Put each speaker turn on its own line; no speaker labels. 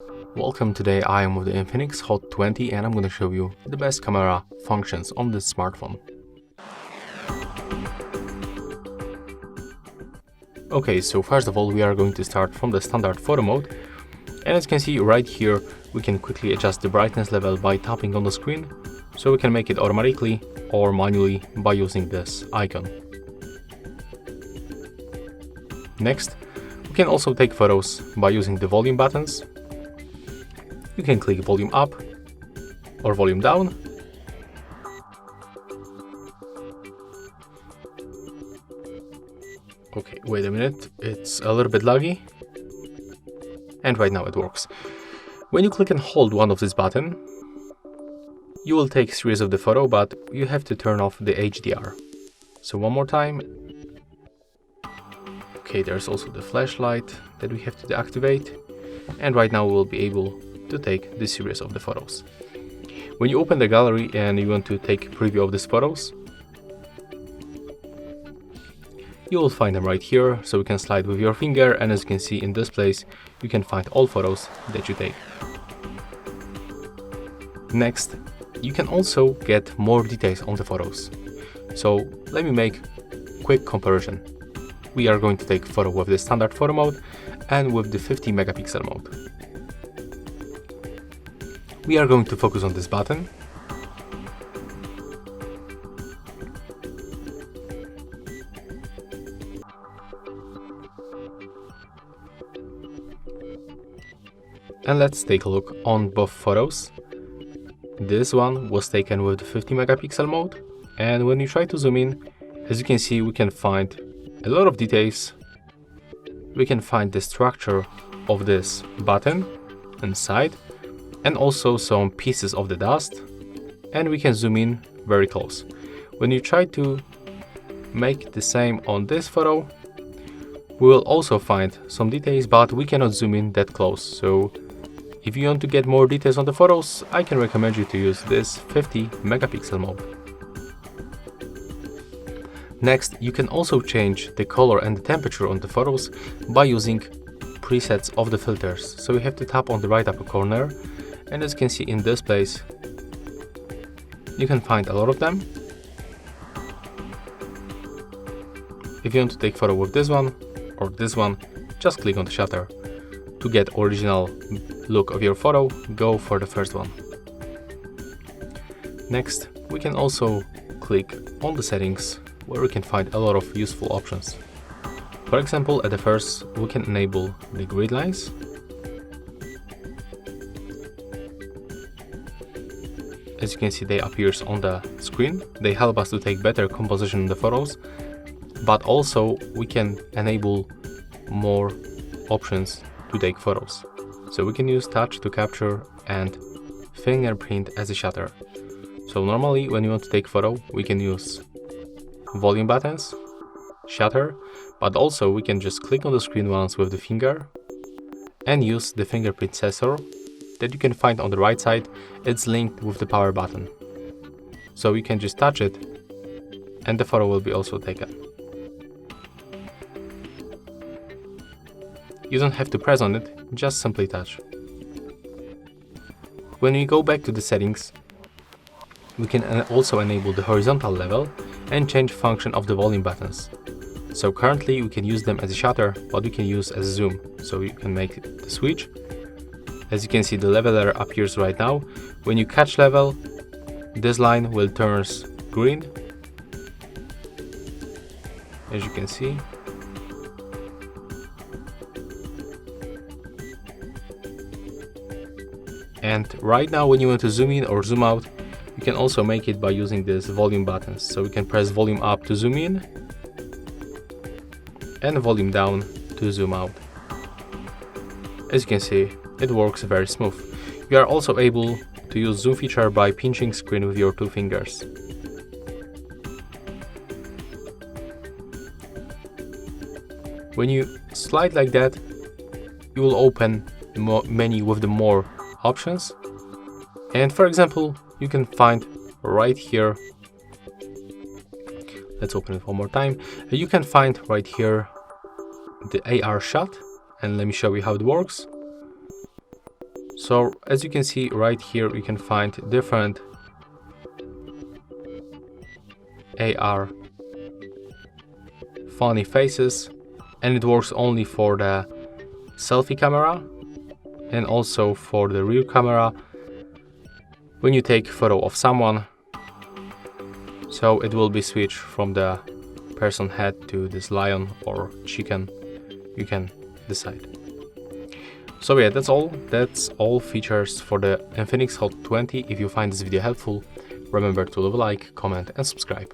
Welcome. Today I am with the INFINIX Hot 20 and I'm going to show you the best camera functions on this smartphone. Okay, so first of all we are going to start from the standard photo mode, and as you can see right here we can quickly adjust the brightness level by tapping on the screen, so we can make it automatically or manually by using this icon. Next, we can also take photos by using the volume buttons. You can click volume up or volume down. Okay, wait a minute, it's a little bit laggy. And right now it works. When you click and hold one of this button, you will take series of the photo, but you have to turn off the HDR. So one more time. Okay, there's also the flashlight that we have to deactivate. And right now we'll be able to take this series of the photos. When you open the gallery and you want to take a preview of these photos, you will find them right here, so you can slide with your finger, and as you can see in this place you can find all photos that you take. Next, you can also get more details on the photos. So let me make a quick comparison. We are going to take a photo with the standard photo mode and with the 50 megapixel mode. We are going to focus on this button. And let's take a look on both photos. This one was taken with the 50 megapixel mode, and when you try to zoom in, as you can see, we can find a lot of details. We can find the structure of this button inside, and also some pieces of the dust, and we can zoom in very close. When you try to make the same on this photo, we will also find some details, but we cannot zoom in that close. So if you want to get more details on the photos, I can recommend you to use this 50 megapixel mode. Next, you can also change the color and the temperature on the photos by using presets of the filters. So you have to tap on the right upper corner, and as you can see in this place, you can find a lot of them. If you want to take photo with this one or this one, just click on the shutter. To get original look of your photo, go for the first one. Next, we can also click on the settings, where we can find a lot of useful options. For example, at the first, we can enable the grid lines. As you can see, they appear on the screen. They help us to take better composition in the photos, but also we can enable more options to take photos. So we can use touch to capture and fingerprint as a shutter. So normally when you want to take photo, we can use volume buttons, shutter, but also we can just click on the screen once with the finger and use the fingerprint sensor that you can find on the right side. It's linked with the power button. So you can just touch it and the photo will be also taken. You don't have to press on it, just simply touch. When we go back to the settings, we can also enable the horizontal level and change function of the volume buttons. So currently we can use them as a shutter, but we can use as a zoom. So you can make the switch. As you can see, the leveler appears right now. When you catch level, this line will turn green, as you can see. And right now when you want to zoom in or zoom out, you can also make it by using this volume buttons. So we can press volume up to zoom in and volume down to zoom out. As you can see, it works very smooth. You are also able to use zoom feature by pinching screen with your two fingers. When you slide like that, you will open menu with the more options. And for example, you can find right here, let's open it one more time. You can find right here the AR shot, and let me show you how it works. So as you can see right here, you can find different AR funny faces, and it works only for the selfie camera and also for the rear camera when you take a photo of someone. So it will be switched from the person head to this lion or chicken. You can decide. So yeah, that's all features for the INFINIX Hot 20. If you find this video helpful, remember to leave a like, comment and subscribe.